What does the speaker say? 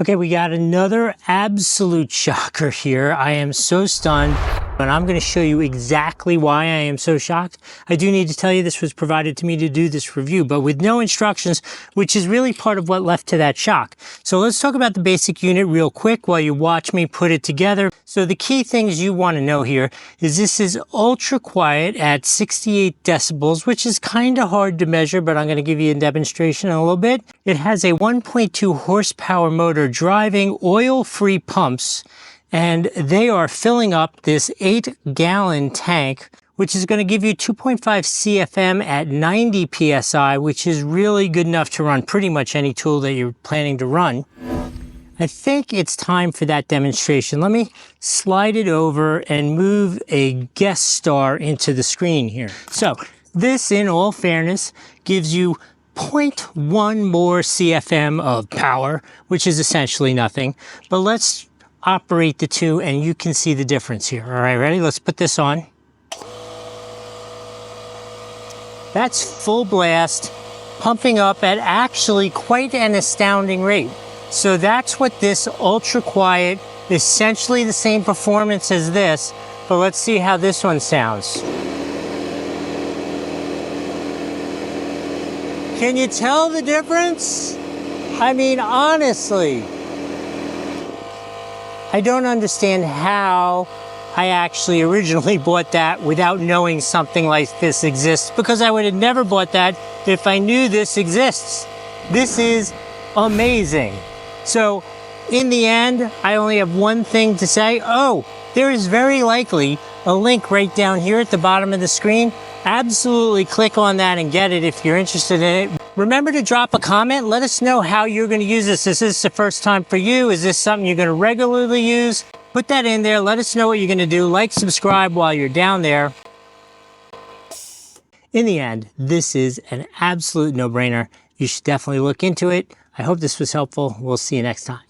Okay, we got another absolute shocker here. I am so stunned, and I'm going to show you exactly why I am so shocked. I do need to tell you this was provided to me to do this review, but with no instructions, which is really part of what left to that shock. So let's talk about the basic unit real quick while you watch me put it together. So the key things you want to know here is this is ultra quiet at 68 decibels, which is kind of hard to measure, but I'm going to give you a demonstration in a little bit. It has a 1.2 horsepower motor driving oil-free pumps, and they are filling up this 8-gallon tank, which is going to give you 2.5 CFM at 90 PSI, which is really good enough to run pretty much any tool that you're planning to run. I think it's time for that demonstration. Let me slide it over and move a guest star into the screen here. So this, in all fairness, gives you 0.1 more CFM of power, which is essentially nothing. But let's operate the two and you can see the difference here. All right, ready? Let's put this on. That's full blast, pumping up at actually quite an astounding rate. So that's what this ultra quiet, essentially the same performance as this, but let's see how this one sounds. Can you tell the difference? I mean, honestly, I don't understand how I actually originally bought that without knowing something like this exists, because I would have never bought that if I knew this exists. This is amazing. So in the end, I only have one thing to say. Oh, there is very likely a link right down here at the bottom of the screen. Absolutely click on that and get it if you're interested in it. Remember to drop a comment. Let us know how you're going to use this. Is this the first time for you? Is this something you're going to regularly use? Put that in there. Let us know what you're going to do. Like, subscribe while you're down there. In the end, this is an absolute no-brainer. You should definitely look into it. I hope this was helpful. We'll see you next time.